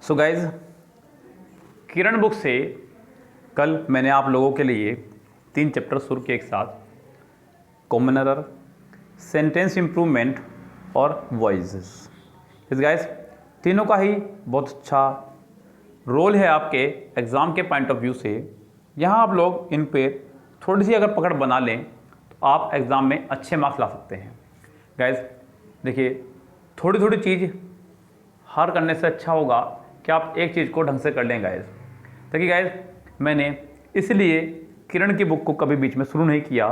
So guys, किरण book से कल मैंने आप लोगों के लिए 3 चैप्टर शुरू किए एक साथ। कॉमन एरर, सेंटेंस इम्प्रूवमेंट और वॉइसेस। इस गाइज तीनों का ही बहुत अच्छा रोल है आपके एग्ज़ाम के पॉइंट ऑफ व्यू से। यहाँ आप लोग इन पे थोड़ी सी अगर पकड़ बना लें तो आप एग्ज़ाम में अच्छे मार्क्स ला सकते हैं। गाइज देखिए, थोड़ी थोड़ी चीज़ हर करने से अच्छा होगा कि आप एक चीज़ को ढंग से कर लें गाइज। देखिए गाइज, मैंने इसलिए किरण की बुक को कभी बीच में शुरू नहीं किया।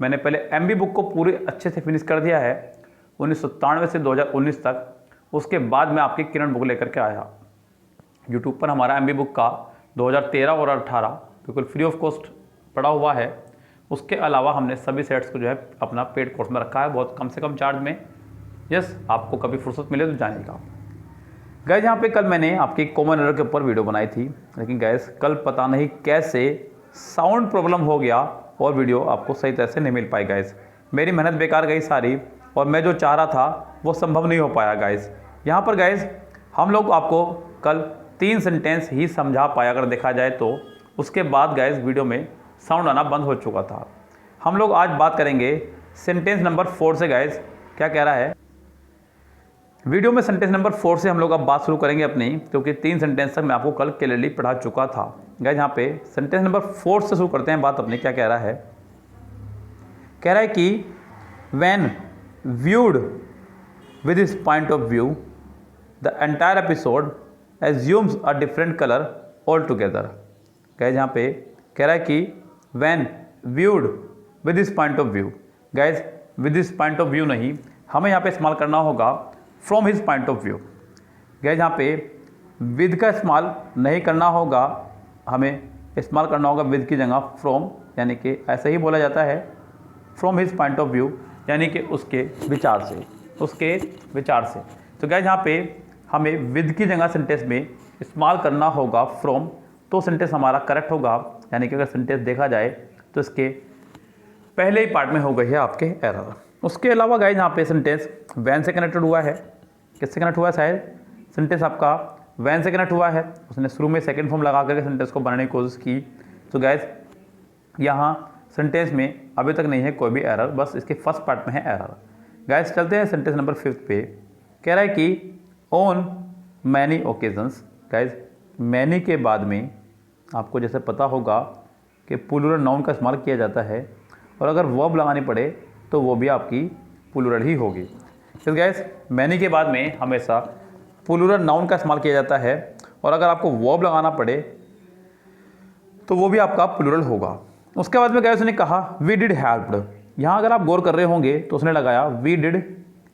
मैंने पहले एमबी बुक को पूरे अच्छे से फिनिश कर दिया है 1997 से 2019 तक। उसके बाद मैं आपकी किरण बुक लेकर के आया। यूट्यूब पर हमारा एमबी बुक का 2013 और 2018 बिल्कुल फ्री ऑफ कॉस्ट पड़ा हुआ है। उसके अलावा हमने सभी सेट्स को जो है अपना पेड कोर्स में रखा है, बहुत कम से कम चार्ज में। यस, आपको कभी फुर्सत मिले तो जानेगा। गैस यहाँ पे कल मैंने आपकी कॉमन एरर के ऊपर वीडियो बनाई थी, लेकिन गैस कल पता नहीं कैसे साउंड प्रॉब्लम हो गया और वीडियो आपको सही तरह से नहीं मिल पाई। गैस मेरी मेहनत बेकार गई सारी, और मैं जो चाह रहा था वो संभव नहीं हो पाया। गैस यहाँ पर गैस हम लोग आपको कल 3 सेंटेंस ही समझा पाया अगर देखा जाए तो। उसके बाद गैस वीडियो में साउंड आना बंद हो चुका था। हम लोग आज बात करेंगे सेंटेंस नंबर 4 से। गैस क्या कह रहा है वीडियो में? सेंटेंस नंबर 4 से हम लोग अब बात शुरू करेंगे अपनी, क्योंकि 3 सेंटेंस तक मैं आपको कल क्लियरली पढ़ा चुका था। गाइस यहाँ पे सेंटेंस नंबर 4 से शुरू करते हैं बात अपनी। क्या कह रहा है? कह रहा है कि when viewed with this point of view the entire episode assumes a different colour all together. Guys यहाँ पे कह रहा है कि when viewed with this point of view. Guys with this point of view नहीं, हमें यहाँ पे इस्तेमाल करना होगा from his point of view. Gas यहाँ पे विद का इस्तेमाल नहीं करना होगा, हमें इस्तेमाल करना होगा विद की जगह फ्रॉम, यानी कि ऐसे ही बोला जाता है from his point of view, यानी कि उसके विचार से, उसके विचार से। तो गैस यहाँ पे हमें विद की जगह सेंटेंस में इस्तेमाल करना होगा फ्रॉम, तो सेंटेंस हमारा करेक्ट होगा। यानी कि अगर सेंटेंस देखा जाए तो इसके पहले ही पार्ट में हो गई है आपके एरर। उसके अलावा गाइस यहाँ पे सेंटेंस वैन से कनेक्टेड हुआ है। किससे कनेक्ट हुआ है? शायद सेंटेंस आपका वैन से कनेक्ट हुआ है। उसने शुरू में सेकंड फॉर्म लगा करके सेंटेंस को बनाने की कोशिश की। तो गाइस यहाँ सेंटेंस में अभी तक नहीं है कोई भी एरर, बस इसके फर्स्ट पार्ट में है एरर। गाइस चलते हैं सेंटेंस नंबर 5 पे। कह रहा है कि on many occasions. Guys many के बाद में आपको जैसे पता होगा कि प्लूरल नाउन का इस्तेमाल किया जाता है, और अगर वर्ब लगानी पड़े तो वो भी आपकी प्लूरल ही होगी। तो गैस मैनी के बाद में हमेशा प्लूरल नाउन का इस्तेमाल किया जाता है, और अगर आपको वर्ब लगाना पड़े तो वो भी आपका प्लूरल होगा। उसके बाद में गैस उसने कहा वी डिड हेल्प्ड। यहाँ अगर आप गौर कर रहे होंगे तो उसने लगाया वी डिड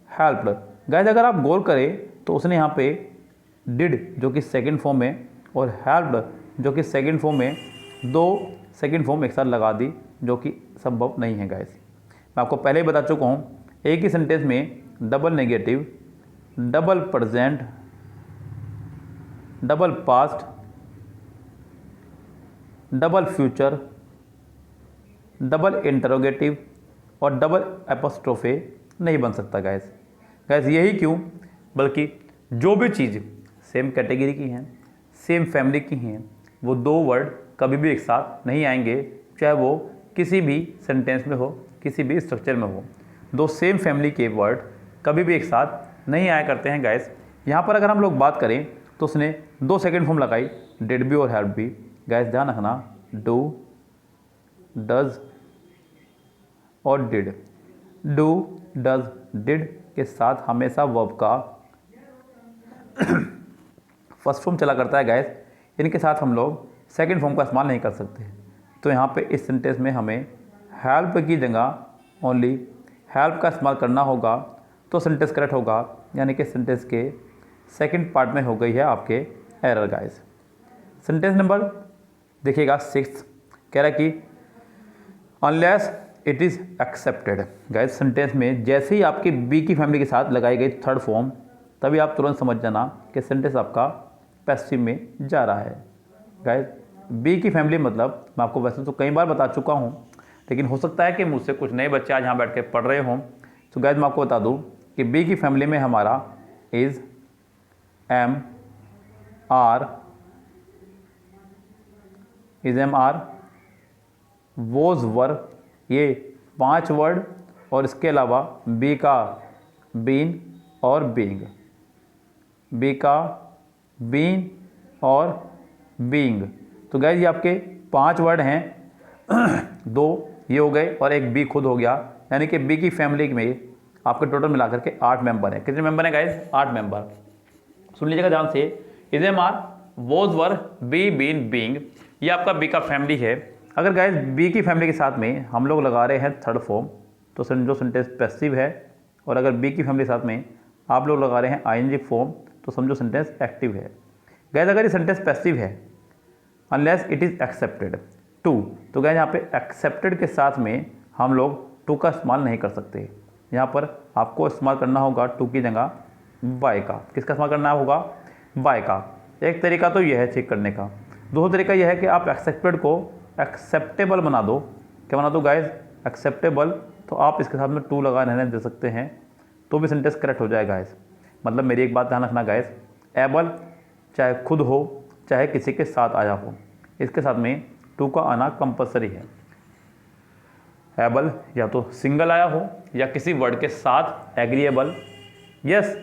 हेल्प्ड। गैस अगर आप गौर करें तो उसने यहाँ पे डिड जो कि सेकेंड फॉर्म में और हेल्प्ड जो कि सेकेंड फॉर्म में, 2 सेकेंड फॉर्म एक साथ लगा दी, जो कि संभव नहीं है। गैस मैं आपको पहले ही बता चुका हूँ, एक ही सेंटेंस में double negative, double present, double past, double future, double interrogative और डबल एपोस्ट्रोफे नहीं बन सकता। गैस यही क्यों, बल्कि जो भी चीज़ सेम कैटेगरी की हैं, सेम फैमिली की हैं, वो 2 वर्ड कभी भी एक साथ नहीं आएंगे, चाहे वो किसी भी सेंटेंस में हो, किसी भी स्ट्रक्चर में हो। 2 सेम फैमिली के वर्ड कभी भी एक साथ नहीं आया करते हैं। गैस यहाँ पर अगर हम लोग बात करें तो उसने 2 सेकेंड फॉर्म लगाई, डिड भी और हेल्प भी। गैस ध्यान रखना, डू, डज और डिड। डू, डज, डिड के साथ हमेशा वर्ब का फर्स्ट फॉर्म चला करता है। गैस इनके साथ हम लोग सेकेंड फॉर्म का इस्तेमाल नहीं कर सकते। तो यहाँ पे इस सेंटेंस में हमें हेल्प की जगह ओनली हेल्प का इस्तेमाल करना होगा, तो सेंटेंस करेक्ट होगा। यानी कि सेंटेंस के सेकंड पार्ट में हो गई है आपके एरर। गाइस सेंटेंस नंबर देखिएगा 6। कह रहा है कि unless it is accepted. Guys sentence में जैसे ही आपकी बी की फैमिली के साथ लगाई गई थर्ड फॉर्म, तभी आप तुरंत समझ जाना कि सेंटेंस आपका पैसिव में जा रहा है। गाइस बी की फैमिली मतलब मैं आपको वैसे तो कई बार बता चुका हूँ, लेकिन हो सकता है कि मुझसे कुछ नए बच्चे आज यहाँ बैठ के पढ़ रहे हों। तो गाइस मैं आपको बता दूँ कि बी की फैमिली में हमारा is, am, are, is am are, was were, ये 5 वर्ड, और इसके अलावा बी का बीन और बीइंग, बी का बीन और बीइंग। तो गाइस ये आपके 5 वर्ड हैं, 2 ये हो गए और एक बी खुद हो गया, यानी कि बी की फैमिली में आपके टोटल मिलाकर के 8 मेंबर हैं। कितने मेंबर हैं गाइस? 8 मेंबर। सुन लीजिएगा ध्यान से, is am are, was were, be been being, ये आपका बी का फैमिली है। अगर गाइस बी की फैमिली के साथ में हम लोग लगा रहे हैं थर्ड फॉर्म तो समझो सेंटेंस पैसिव है, और अगर बी की फैमिली के साथ में आप लोग लगा रहे हैं आईएनजी फॉर्म तो समझो सेंटेंस एक्टिव है। गाइस अगर ये सेंटेंस पैसिव है unless it is accepted to, तो गाइस यहाँ पे एक्सेप्टेड के साथ में हम लोग टू का इस्तेमाल नहीं कर सकते। यहाँ पर आपको इस्तेमाल करना होगा टू की जगह बाय का। किसका इस्तेमाल करना होगा? बाय का। एक तरीका तो यह है चेक करने का। दूसरा तरीका यह है कि आप एक्सेप्टेड को एक्सेप्टेबल बना दो। क्या बना दो गाइस? एक्सेप्टेबल। तो आप इसके साथ में टू लगा रहने दे सकते हैं तो भी सेंटेंस करेक्ट हो जाएगा गाइस। मतलब मेरी एक बात ध्यान रखना गाइस, एबल चाहे खुद हो चाहे किसी के साथ आया हो, इसके साथ में टू का आना कंपलसरी है। एबल या तो सिंगल आया हो या किसी वर्ड के साथ, एग्रीएबल, यस,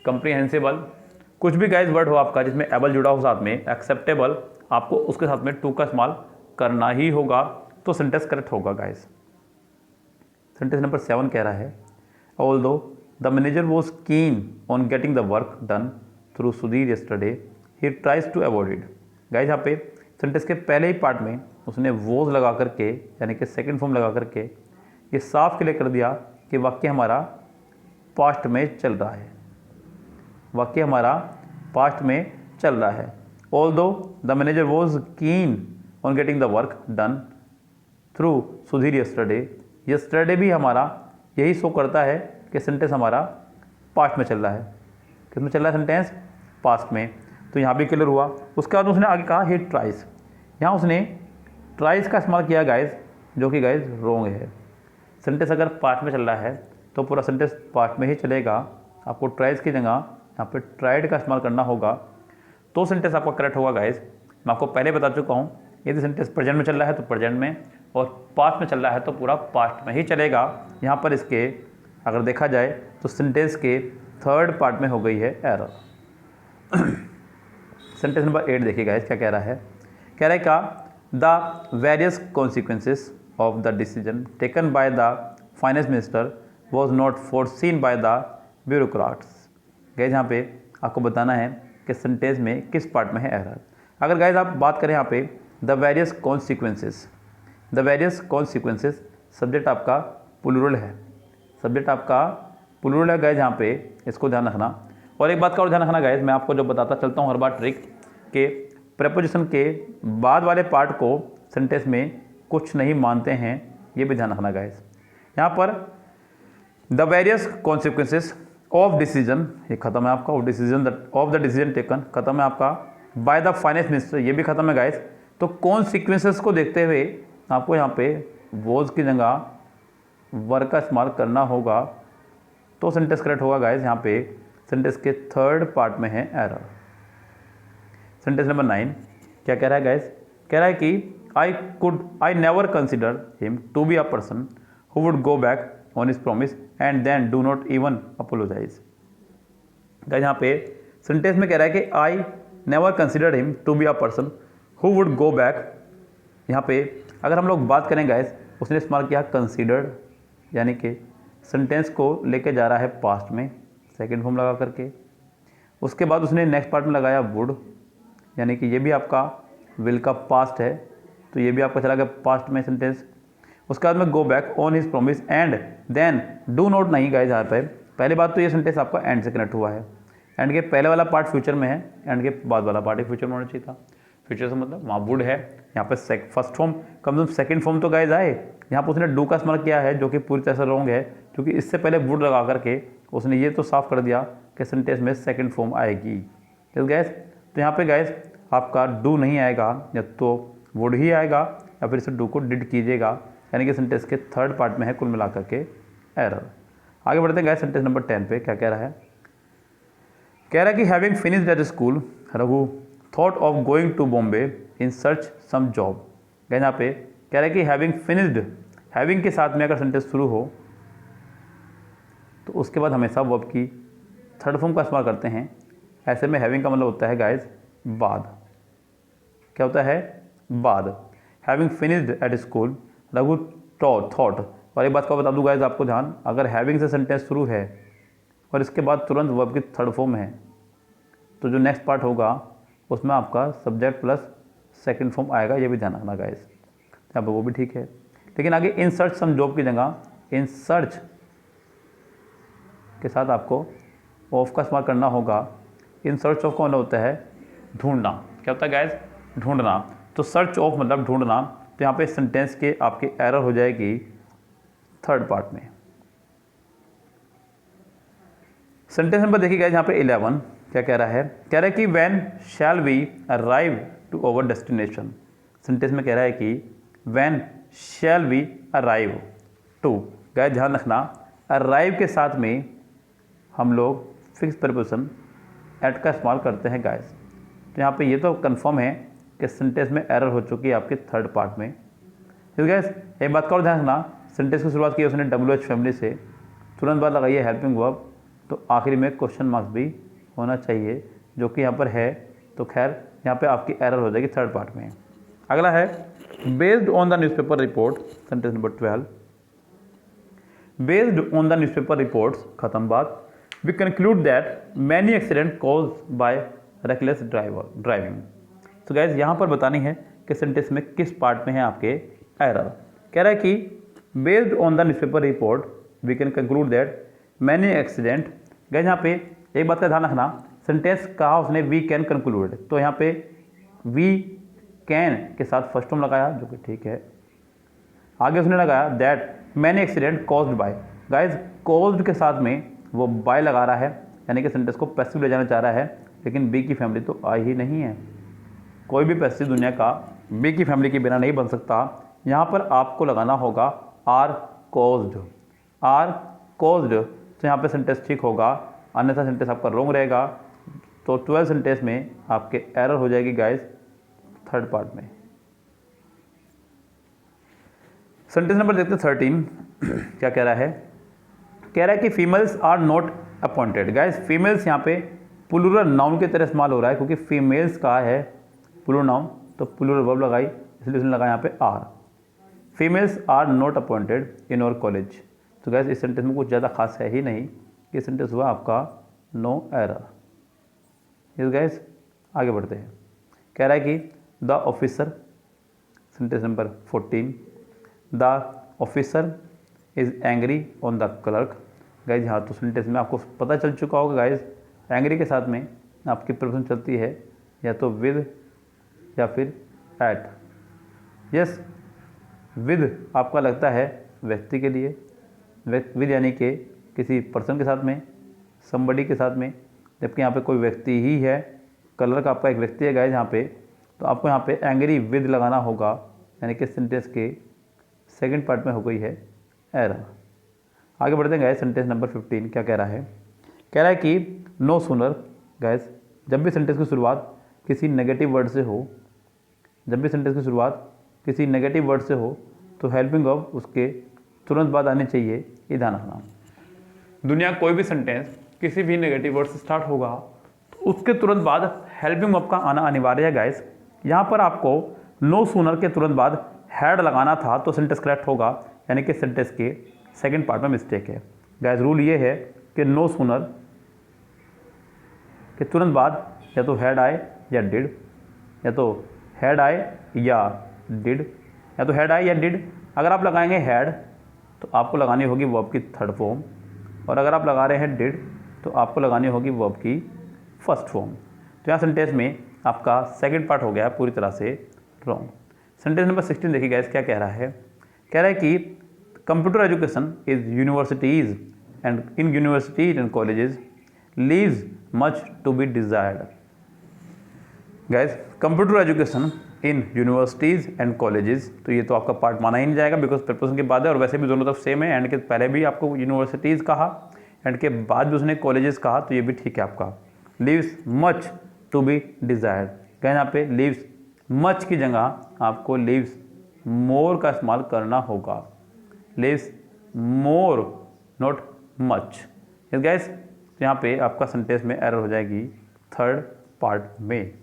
कंप्रीहेंसिबल, कुछ भी गाइस वर्ड हो आपका जिसमें एबल जुड़ा हो साथ में, एक्सेप्टेबल, आपको उसके साथ में टू का इस्तेमाल करना ही होगा तो सेंटेंस करेक्ट होगा गाइस। सेंटेंस नंबर 7 कह रहा है, although the manager was keen on getting the work done through Sudhir yesterday he tries to avoid it. Guys यहाँ पे सेंटेंस के पहले ही पार्ट में उसने वॉज लगा करके यानी कि सेकंड फॉर्म लगा करके ये साफ क्लियर कर दिया कि वाक्य हमारा पास्ट में चल रहा है। वाक्य हमारा पास्ट में चल रहा है। Although the manager was keen on getting the work done through Sudhir yesterday, yesterday भी हमारा यही शो करता है कि सेंटेंस हमारा पास्ट में चल रहा है। किस में चल रहा है सेंटेंस? पास्ट में। तो यहाँ भी क्लियर हुआ। उसके बाद उसने आगे कहा ही ट्राइज, यहाँ उसने ट्राइज का इस्तेमाल किया गाइज, जो कि गाइज रॉन्ग है। सेंटेंस अगर पास्ट में चल रहा है तो पूरा सेंटेंस पास्ट में ही चलेगा। आपको ट्राइज की जगह यहाँ पे ट्राइड का इस्तेमाल करना होगा तो सेंटेंस आपका करेक्ट होगा गाइज। मैं आपको पहले बता चुका हूँ, यदि सेंटेंस प्रेजेंट में चल रहा है तो प्रेजेंट में, और पास्ट में चल रहा है तो पूरा पास्ट में ही चलेगा। यहाँ पर इसके अगर देखा जाए तो सेंटेंस के थर्ड पार्ट में हो गई है एरर। सेंटेंस नंबर 8 देखिए गाइस क्या कह रहा है। कह रहा है का the various consequences of the decision taken by the finance minister was not foreseen by the bureaucrats. Guys यहाँ पे आपको बताना है कि सेंटेंस में किस पार्ट में है एरर। अगर गाइस आप बात करें यहाँ पे the various consequences, the various consequences subject आपका प्लूरल है, सब्जेक्ट आपका प्लूरल है गाइस यहाँ पे, इसको ध्यान रखना। और एक बात का और ध्यान रखना गाइस, मैं आपको जो बताता चलता हूँ हर बार ट्रिक के प्रेपोजिशन के बाद वाले पार्ट को सेंटेंस में कुछ नहीं मानते हैं, ये भी ध्यान रखना गाइस। यहाँ पर the various consequences of decision, ये खत्म है आपका, of decision of the decision taken खत्म है आपका, बाय द फाइनेंस मिनिस्टर ये भी खत्म है गाइस। तो कॉन्सिक्वेंसेस को देखते हुए आपको यहाँ पे वॉज की जगह वर का इस्तेमाल करना होगा तो सेंटेंस करेक्ट होगा गाइस। यहाँ पे सेंटेंस के थर्ड पार्ट में है एरर। सेंटेंस नंबर 9 क्या कह रहा है गाइस? कह रहा है कि I never consider him to be a person who would go back on his promise and then do not even apologise. Guys यहाँ पे सेंटेंस में कह रहा है कि I never consider him to be a person who would go back. यहाँ पे अगर हम लोग बात करें गाइस, उसने इस्तेमाल किया कंसिडर्ड, यानी कि सेंटेंस को लेके जा रहा है पास्ट में सेकंड फॉर्म लगा करके। उसके बाद उसने नेक्स्ट पार्ट में लगाया वुड, यानी कि ये भी आपका विल का पास्ट है तो ये भी आपका चला गया पास्ट में सेंटेंस। उसके बाद में go back on his promise and then do not नहीं गाइस। यहाँ पे पहली बात तो ये सेंटेंस आपका एंड से कनेक्ट हुआ है, एंड के पहले वाला पार्ट फ्यूचर में है, एंड के बाद वाला पार्ट ही फ्यूचर में होना चाहिए था। फ्यूचर से मतलब वहाँ वुड है, यहाँ पे फर्स्ट फॉर्म कम से कम सेकंड फॉर्म तो गाइस आए। यहाँ पर उसने डू का इस्तेमाल किया है जो कि पूरी तरह से रॉन्ग है, क्योंकि इससे पहले वुड लगा करके उसने ये तो साफ कर दिया कि सेंटेंस में सेकंड फॉर्म आएगी। ठीक गैस, तो यहाँ पे गैस आपका डू नहीं आएगा, या तो वुड ही आएगा या फिर इसे डू को डिड कीजिएगा, यानी कि सेंटेंस के थर्ड पार्ट में है कुल मिलाकर के एरर। आगे बढ़ते हैं गैस सेंटेंस नंबर 10 पे क्या कह रहा है। कह रहा है कि having finished at school Raghu thought of going to Bombay in search some job. यहाँ पे कह रहा है कि हैविंग फिनिश्ड, हैविंग के साथ में अगर सेंटेंस शुरू हो तो उसके बाद हमेशा वर्ब की थर्ड फॉर्म का इस्तेमाल करते हैं। ऐसे में हैविंग का मतलब होता है गाइज बाद। क्या होता है? बाद। Having finished at school Raghu thought. और एक बात को बता दूँ गाइज आपको ध्यान, अगर हैविंग से सेंटेंस शुरू है और इसके बाद तुरंत वर्ब की थर्ड फॉर्म है तो जो नेक्स्ट पार्ट होगा उसमें आपका सब्जेक्ट प्लस सेकंड फॉर्म आएगा, ये भी ध्यान रखना गाइज। यहाँ पर वो भी ठीक है, लेकिन आगे इन सर्च सम जॉब की जगह इन सर्च के साथ आपको ऑफ का इस्तेमाल करना होगा। इन सर्च ऑफ का मतलब होता है ढूंढना। क्या होता है गाइज? ढूंढना। तो सर्च ऑफ मतलब ढूंढना। तो यहाँ पे सेंटेंस के आपकी एरर हो जाएगी थर्ड पार्ट में। सेंटेंस नंबर देखिए गाइज यहाँ पे 11 क्या कह रहा है? कह रहा है कि when shall we arrive to our destination. Sentence में कह रहा है कि when shall we arrive to. Guys ध्यान रखना, अराइव के साथ में हम लोग फिक्स प्रीपोजिशन एट का इस्तेमाल करते हैं गाइज। तो यहाँ पे ये तो कंफर्म है कि सेंटेंस में एरर हो चुकी है आपके थर्ड पार्ट में। ठीक है गाइज, एक बात का और ध्यान रखना, सेंटेंस की शुरुआत की उसने WH फैमिली से, तुरंत बाद लगाइए हेल्पिंग वर्ब, तो आखिरी में क्वेश्चन मार्क्स भी होना चाहिए, जो कि यहाँ पर है। तो खैर यहाँ पे आपकी एरर हो जाएगी थर्ड पार्ट में। अगला है based on the newspaper report, sentence number 12। Based on the newspaper reports, खत्म बात। We conclude that many accident caused by reckless driving. तो गाइज यहाँ पर बतानी है कि सेंटेंस में किस पार्ट में है आपके एरर। कह रहा है कि based on the newspaper report we can conclude that many accident. Guys यहाँ पे एक बात का ध्यान रखना, सेंटेंस कहा उसने वी कैन कंक्लूड, तो यहाँ पे वी कैन के साथ फर्स्ट फॉर्म लगाया, जो कि ठीक है। आगे उसने लगाया that many accident caused bye. Guys caused के साथ में वो बाय लगा रहा है, यानी कि सेंटेंस को पैसिव ले जाना चाह रहा है, लेकिन बी की फैमिली तो आई ही नहीं है। कोई भी पैसिव दुनिया का बी की फैमिली के बिना नहीं बन सकता। यहाँ पर आपको लगाना होगा आर कॉज्ड। आर कॉज्ड, तो यहाँ पे सेंटेंस ठीक होगा, अन्यथा सेंटेंस आपका रॉन्ग रहेगा। तो 12 सेंटेंस में आपके एरर हो जाएगी गाइज थर्ड पार्ट में। सेंटेंस नंबर देखते 13 क्या कह रहा है? कह रहा है कि females are not appointed. Guys females यहाँ पे प्लूरल नाउन की तरह इस्तेमाल हो रहा है, क्योंकि फीमेल्स का है प्लूरल नाउन, तो प्लूरल वर्ब लगाई, इसलिए उसने लगाया यहाँ पे are. Females are not appointed in our college. तो गाइज इस सेंटेंस में कुछ ज़्यादा खास है ही नहीं, ये सेंटेंस हुआ आपका नो एरर। यस गाइज, आगे बढ़ते हैं। कह रहा है कि the officer, sentence number 14, the officer is angry on the clerk. Guys हाँ, तो सेंटेंस में आपको पता चल चुका होगा गाइज, एंग्री के साथ में आपकी प्रेजेंस चलती है या तो विद या फिर एट। यस, विद आपका लगता है व्यक्ति के लिए, विद यानी कि किसी पर्सन के साथ में, समबडी के साथ में, जबकि यहाँ पे कोई व्यक्ति ही है। क्लर्क आपका एक व्यक्ति है गाइज यहाँ पे, तो आपको यहाँ पे एंग्री विद लगाना होगा, यानी कि सेंटेंस के सेकंड पार्ट में हो गई है एरर। आगे बढ़ते हैं गाइज, सेंटेंस नंबर 15 क्या कह रहा है? कह रहा है कि नो सूनर। गाइज जब भी सेंटेंस की शुरुआत किसी नेगेटिव वर्ड से हो, जब भी सेंटेंस की शुरुआत किसी नेगेटिव वर्ड से हो तो हेल्पिंग वर्ब उसके तुरंत बाद आनी चाहिए, ये ध्यान रखना। दुनिया कोई भी सेंटेंस किसी भी नेगेटिव वर्ड से स्टार्ट होगा तो उसके तुरंत बाद हेल्पिंग वर्ब का आना अनिवार्य है गाइज। यहाँ पर आपको नो सूनर के तुरंत बाद हैड लगाना था तो सेंटेंस करेक्ट होगा, यानी कि सेंटेंस के सेकंड पार्ट में मिस्टेक है। गाइज रूल ये है कि नो सूनर के तुरंत बाद या तो हैड आए या डिड, या तो हैड आए या डिड, या तो हैड आए या डिड। अगर आप लगाएंगे हैड तो आपको लगानी होगी वर्ब की थर्ड फॉर्म, और अगर आप लगा रहे हैं डिड तो आपको लगानी होगी वर्ब की फर्स्ट फॉर्म। तो यहाँ सेंटेंस में आपका सेकंड पार्ट हो गया पूरी तरह से रॉन्ग। सेंटेंस नंबर 16 देखिए गाइस क्या कह रहा है? कह रहा है कि computer education is universities and in universities and colleges leaves much to be desired. Guys computer education in universities and colleges, तो ये तो आपका पार्ट माना ही नहीं जाएगा बिकॉज प्रीपोजिशन के बाद है, और वैसे भी दोनों तरफ सेम है। एंड के पहले भी आपको यूनिवर्सिटीज़ कहा, एंड के बाद भी उसने कॉलेजेस कहा, तो ये भी ठीक है आपका। Leaves much to be desired. क्या यहाँ पे लीव्स मच की जगह आपको लीव्स मोर का इस्तेमाल करना होगा, leaves more not much. Yes guys, यहाँ पे आपका सेंटेंस में एरर हो जाएगी थर्ड पार्ट में।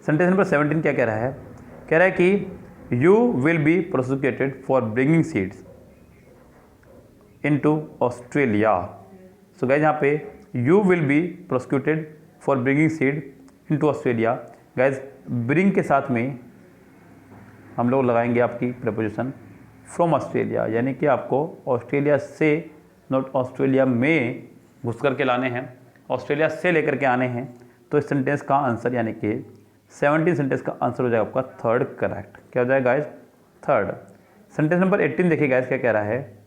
सेंटेंस नंबर 17 क्या कह रहा है? कह रहा है कि you will be prosecuted for bringing seeds into Australia. So guys यहाँ पे you will be prosecuted for bringing seed into Australia. Guys bring के साथ में हम लोग लगाएंगे आपकी प्रपोजिशन फ्रॉम ऑस्ट्रेलिया, यानी कि आपको ऑस्ट्रेलिया से नॉट ऑस्ट्रेलिया में घुस करके लाने हैं, ऑस्ट्रेलिया से लेकर के आने हैं। तो इस सेंटेंस का आंसर यानी कि 17 सेंटेंस का आंसर हो जाएगा आपका थर्ड करेक्ट। क्या हो जाएगा गाइस? थर्ड। सेंटेंस नंबर 18 देखिए गाइस क्या कह रहा है?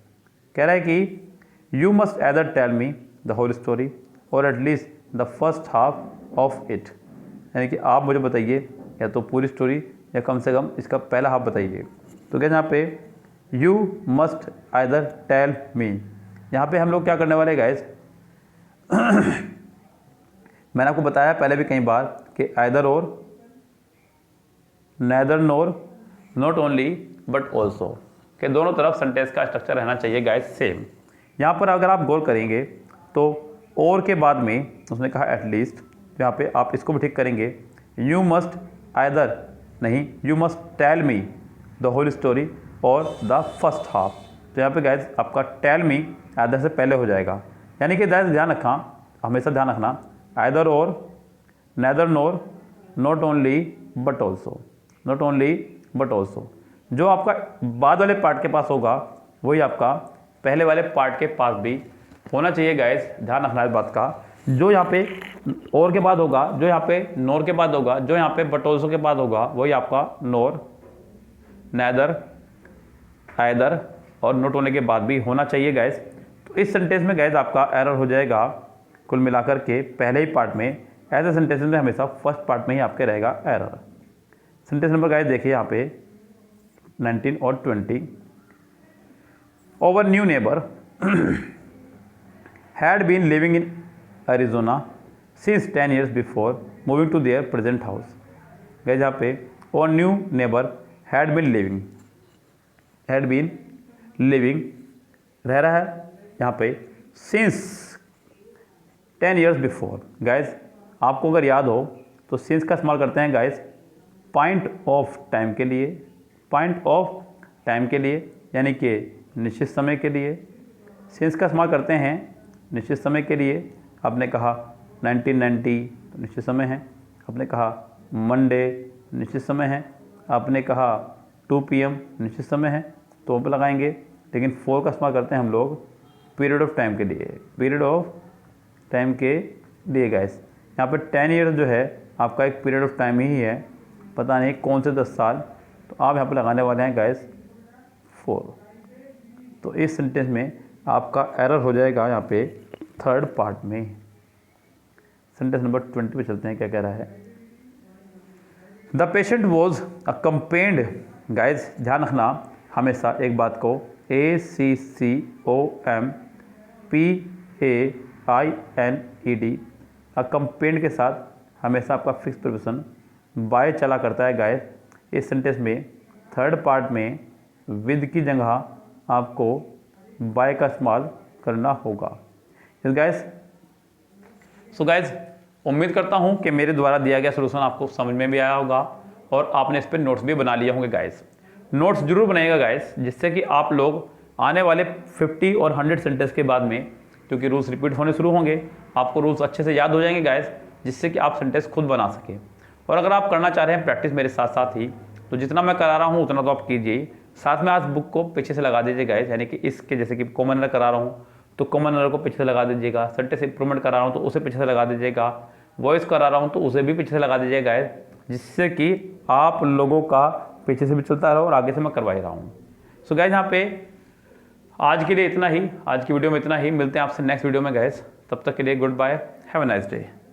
कह रहा है कि you must either tell me the whole story और at least the first half of it, यानी कि आप मुझे बताइए या तो पूरी स्टोरी या कम से कम इसका पहला हाफ बताइए। तो क्या यहाँ पे you must either tell me, यहाँ पे हम लोग क्या करने वाले हैं गाइस? मैंने आपको बताया पहले भी कई बार कि either or, neither nor, not only but also, के दोनों तरफ सेंटेंस का स्ट्रक्चर रहना चाहिए गाइस सेम। यहाँ पर अगर आप गौर करेंगे तो और के बाद में उसने कहा एटलीस्ट, यहाँ पे आप इसको भी ठीक करेंगे, यू मस्ट आइदर नहीं, you must tell me the whole story or the first half. तो यहाँ पे गाइस आपका टेल मी आइदर से पहले हो जाएगा, यानी कि गाइस ध्यान रखना, हमेशा ध्यान रखना, either or, neither nor, not only but also, not only but also. जो आपका बाद वाले पार्ट के पास होगा वही आपका पहले वाले पार्ट के पास भी होना चाहिए गाइस, ध्यान रखना इस बात का। जो यहाँ पे और के बाद होगा, जो यहाँ पे नोर के बाद होगा, जो यहाँ पे बट ऑल्सो के बाद होगा, वही आपका नोर, नेदर, आइदर और नॉट होने के बाद भी होना चाहिए गाइस। तो इस सेंटेंस में गाइस आपका एरर हो जाएगा कुल मिलाकर के पहले ही पार्ट में। ऐसे सेंटेंस में हमेशा फर्स्ट पार्ट में ही आपके रहेगा एरर। सेंटेंस नंबर गाइस देखिए यहाँ पे 19 और 20। Our new neighbor had been living in Arizona since 10 years before moving to their present house. Guys यहाँ पे our new neighbor had been living रह रहा है यहाँ पे since 10 years before। गाइस आपको अगर याद हो तो since का इस्तेमाल करते हैं गाइस पॉइंट ऑफ टाइम के लिए, पॉइंट ऑफ टाइम के लिए यानी कि निश्चित समय के लिए। सिंस का इस्तेमाल करते हैं निश्चित समय के लिए। आपने कहा 1990 तो निश्चित समय है, आपने कहा मंडे निश्चित समय है, आपने कहा 2 PM निश्चित समय है, तो वहाँ पर लगाएंगे। लेकिन 4 का इस्तेमाल करते हैं हम लोग पीरियड ऑफ टाइम के लिए, पीरियड ऑफ टाइम के लिए गाइस। यहाँ पर 10 ईयर्स जो है आपका एक पीरियड ऑफ टाइम ही है, पता नहीं कौन से 10 साल, तो आप यहाँ पर लगाने वाले हैं गाइस 4। तो इस सेंटेंस में आपका एरर हो जाएगा यहाँ पे थर्ड पार्ट में। सेंटेंस नंबर 20 पे चलते हैं, क्या कह रहा है? The patient was accompanied, guys ध्यान रखना हमेशा एक बात को, ACCOMPAINED अकम्पेन्ड के साथ हमेशा आपका फिक्स प्रिपोजिशन बाय चला करता है गाइज। इस सेंटेंस में थर्ड पार्ट में विद की जगह आपको बाय का इस्तेमाल करना होगा। गाइस सो गाइस उम्मीद करता हूं कि मेरे द्वारा दिया गया सलूशन आपको समझ में भी आया होगा और आपने इस पर नोट्स भी बना लिए होंगे गाइस। नोट्स जरूर बनाइएगा गाइस, जिससे कि आप लोग आने वाले 50 और 100 सेंटेंस के बाद में, क्योंकि रूल्स रिपीट होने शुरू होंगे, आपको रूल्स अच्छे से याद हो जाएंगे गाइस, जिससे कि आप सेंटेंस खुद बना सकें। और अगर आप करना चाह रहे हैं प्रैक्टिस मेरे साथ साथ ही, तो जितना मैं करा रहा हूँ उतना तो आप कीजिए, साथ में आज बुक को पीछे से लगा दीजिए गाइस, यानी कि इसके जैसे कि कॉमन एरर करा रहा हूँ तो कॉमन एरर को पीछे से लगा दीजिएगा, सेंटेंस इंप्रूवमेंट करा रहा हूँ तो उसे पीछे से लगा दीजिएगा, वॉइस करा रहा हूँ तो उसे भी पीछे से लगा दीजिएगा गाइस, जिससे कि आप लोगों का पीछे से भी चलता रहो और आगे से मैं करवा ही रहा हूँ। सो गाइस यहाँ पे आज के लिए इतना ही, आज की वीडियो में इतना ही। मिलते हैं आपसे नेक्स्ट वीडियो में गाइस, तब तक के लिए goodbye, have a nice day.